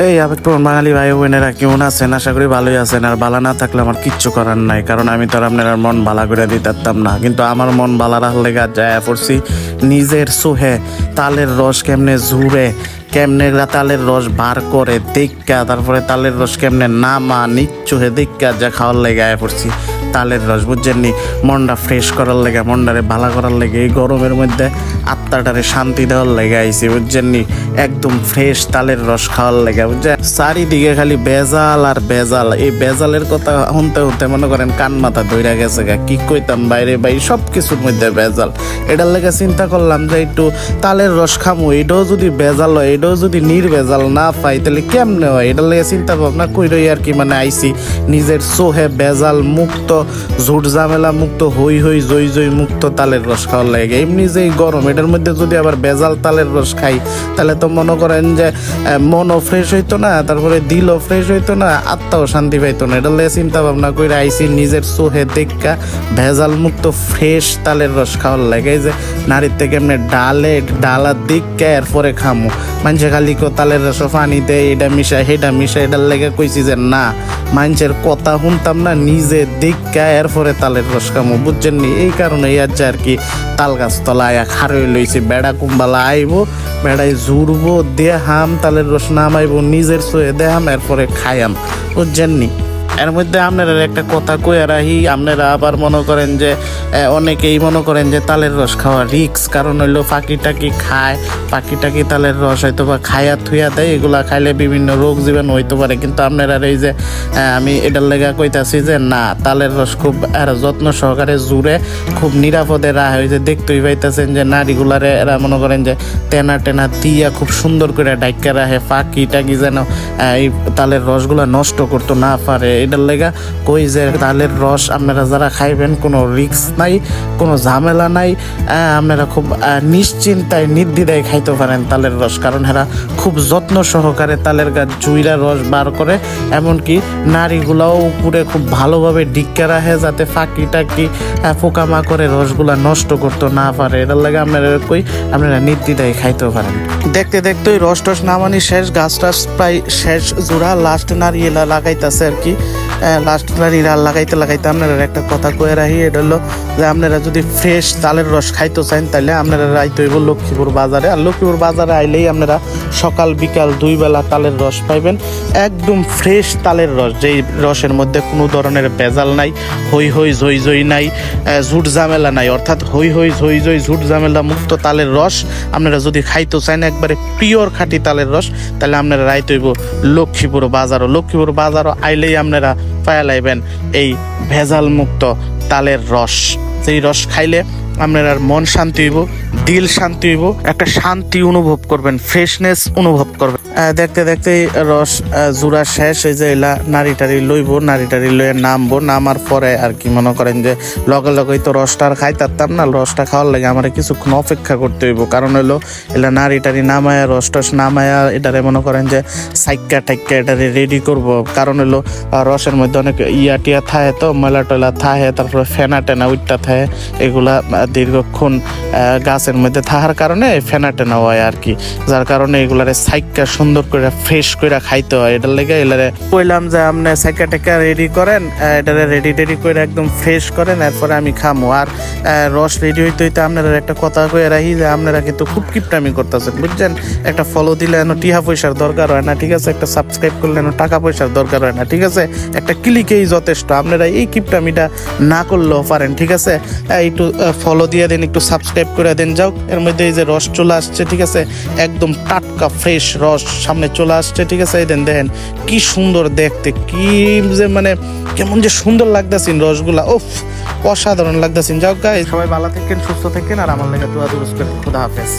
এই আবেগপ্রবণ বাঙালি ভাই বোনেরা কেমন আছেন? আশা করি ভালোই আছেন। আর বালা না থাকলে আমার কিচ্ছু করার নাই, কারণ আমি তো আর আপনার মন বালা করে দিতে পারতাম না। কিন্তু আমার মন বালা রাখলে যায় পড়ছি নিজের সোহে তালের রস কেমনে ঝুড়ে, কেমনে তালের রস বার করে দেখা, তারপরে তালের রস কেমনে নামা নিচ্ছুহে দেখা যা খাওয়ার লেগে আয় পড়ছি তালের রস, বুঝছেন নি? মনটা ফ্রেশ করার লেগে, মনটারে ভালো করার লেগে, এই গরমের মধ্যে আত্মাটারে শান্তি দেওয়ার লেগে আইছি, বুঝছেন নি? একদম ফ্রেশ তালের রস খাওয়ার লেগে, বুঝছেন? চারিদিকে খালি বেজাল আর বেজাল। এই বেজালের কথা শুনতে শুনতে মনে করেন কান মাথা ধইরা গেছে গা। কি কইতাম বাইরে ভাই, সব কিছুর মধ্যে বেজাল। এটার লেগে চিন্তা করলাম যে একটু তালের রস খামো, এটাও যদি বেজাল হয়, এটাও যদি নির্বেজাল না পাই তাহলে কেমনে হয়? এটার লেগে চিন্তা ভাবনা কইরই আর কি মানে আইছি নিজের সোহে বেজাল মুক্ত, ঝুট ঝামেলা মুক্ত, হই হই জই জই মুক্ত তালের রস খাওয়ার লাগে। এমনি যে গরম, এটার মধ্যে যদি আবার বেজাল তালের রস খাই তাহলে তো মনে করেন যে মনও ফ্রেশ হইতো না, তারপরে দিলও ফ্রেশ হইতো না, আত্মাও শান্তি পাইতো না। এটার লেগে চিন্তা ভাবনা করে আইছি নিজের সোহে দেখা ভেজাল মুক্ত ফ্রেশ তালের রস খাওয়ার লাগে। যে নারীর থেকে এমনি ডালা দিকা এরপরে খামো। মানুষে খালি তালের রস পানি দেয়, এটা মিশায় সেটা মিশায়। এটার লেগে কইছি যে না, মানুষের কথা শুনতাম না, নিজে দেখা এরপরে তালের রস খামো, বুঝছেন নি? এই কারণে আর কি তাল গাছ তলায় খারই লইছি। বেড়া কুম্বালা আইবো, বেড়ায় জুড়বো, দেহাম তালের রস নামাইবো, নিজের সোয়ে দেহাম এরপরে খাইয়াম, বুঝছেন নি? এর মধ্যে আপনারা একটা কথা কয়ে রাখি, আপনারা আবার মনে করেন যে অনেকেই মনে করেন যে তালের রস খাওয়া রিক্স, কারণ হইলো পাখি টাকি খায়, পাখি টাকি তালের রস হয়তো বা খাইয়া থুইয়া দেয়, এগুলা খাইলে বিভিন্ন রোগ জীবাণু হইতে পারে। কিন্তু আপনারা এই যে আমি এটার লেগা কইতাছি যে না, তালের রস খুব যত্ন সহকারে জুড়ে খুব নিরাপদে রাখে। ওই যে দেখতেই পাইতেছেন যে নারীগুলারে এরা মনে করেন যে টেনা টেনা দিয়া খুব সুন্দর করে ডাইকা রাখে, পাখি টাকি যেন এই তালের রসগুলা নষ্ট করতে না পারে। এটার লেগা কই যে তালের রস আপনারা যারা খাইবেন কোনো রিক্স নাই, কোনো ঝামেলা নাই, আপনারা খুব নিশ্চিন্তায় নির্দ্বিধায় খাইতে পারেন তালের রস, কারণ এরা খুব যত্ন সহকারে তালের গাছ জুইরা রস বার করে। এমনকি নারীগুলাও উপরে খুব ভালোভাবে ডিক্কা রাখে যাতে ফাঁকি টাকি পোকামাকড়ে রসগুলা নষ্ট করতে না পারে। এটার লাগে আপনারা কই আপনারা নির্দ্বিধায় খাইতে পারেন। দেখতে দেখতে রস টস নামানি শেষ, গাছ টাছ প্রায় শেষ জোড়া, লাস্ট নারিয়েলা লাগাইতেছে আর কি। লাস্ট নারিয়েলা লাগাইতে লাগাইতে আপনারা একটা কথা কয়ে রাখি, এটা হলো যে আপনারা যদি ফ্রেশ তালের রস খাইতে চান তাহলে আপনারা রাইতে হইব লক্ষ্মীপুর বাজারে। আর লক্ষ্মীপুর বাজারে আইলেই আপনারা সকাল বিকাল 2 বেলা তালের রস পাইবেন, একদম ফ্রেশ তালের রস, যেই রসের মধ্যে কোনো ধরনের ভেজাল নাই, হই হই জই জই নাই, ঝুট ঝামেলা নাই। অর্থাৎ হই হই জই জই ঝুট ঝামেলা মুক্ত তালের রস আপনারা যদি খাইতে চান, একবারে পিওর খাঁটি তালের রস, তাহলে আপনারা রাইতে হইব লক্ষ্মীপুর বাজারও। লক্ষ্মীপুর বাজারও আইলেই আপনারা পায়া লাইবেন এই ভেজাল মুক্ত তালের রস। যেই রস খাইলে আপনার আর মন শান্তি হইব, দিল শান্তি হইব, একটা শান্তি অনুভব করবেন, ফ্রেশনেস অনুভব করবেন। দেখতে দেখতে রস জুড়া শেষ। এই যে এলা নারী টাড়ি লইব, নারী টাড়ি লইয়ে নামবো, নামার পরে আর কি মনে করেন যে লগে লগেই তো রসটা আর খাইতাম না। রসটা খাওয়ার লাগে আমার কিছুক্ষণ অপেক্ষা করতে হইব, কারণ হইলো এলা নারী টাড়ি নামায়া রস টস নামায়া এটারে মনে করেন যে সাইক্কা টাইক্কা এটারে রেডি করব। কারণ হইলো রসের মধ্যে অনেক ইয়া টিয়া থাহে, তো ময়লা টয়লা থাহে, তারপরে ফেনা টেনা উইটটা থাহে, এগুলা দীর্ঘক্ষণ গাছের মধ্যে থাকার কারণে ফেনা টেনা হয় আর কি। যার কারণে এগুলারে সাইক্কা সুন্দর করে ফ্রেশ করে খাইতে হয়। এটার লেগে এলারে কইলাম যে আপনি সাইক্কা টেক্কা রেডি করেন, এটারে রেডি করে একদম ফ্রেশ করেন, এরপরে আমি খামো। আর রস রেডি হইতে হইতে আপনারা একটা কথা কয়ে রাখি যে আপনারা কিন্তু খুব কিপটামি করতেছেন, বুঝছেন? একটা ফলো দিলে এনো টিহা পয়সার দরকার হয় না, ঠিক আছে? একটা সাবস্ক্রাইব করলে এনো টাকা পয়সার দরকার হয় না, ঠিক আছে? একটা ক্লিকেই যথেষ্ট। আপনারা এই কিপটামিটা না করলেও পারেন, ঠিক আছে? একটু ফলো দিয়ে দেন, একটু সাবস্ক্রাইব করে দেন। যাও, এর মধ্যে এই যে রস চলে আসছে, ঠিক আছে? একদম টাটকা ফ্রেশ রস সামনে চলে আসছে, ঠিক আছে? এই দেখেন কি সুন্দর দেখতে, কি যে মানে কেমন যে সুন্দর লাগতেছেন রসগুলা, ওফ অসাধারণ লাগতেছেন। যাও গাইস, সবাই ভালো থাকেন, সুস্থ থাকেন, আর আমার লেগে দোয়া দুরুস করেন। খোদা হাফেজ।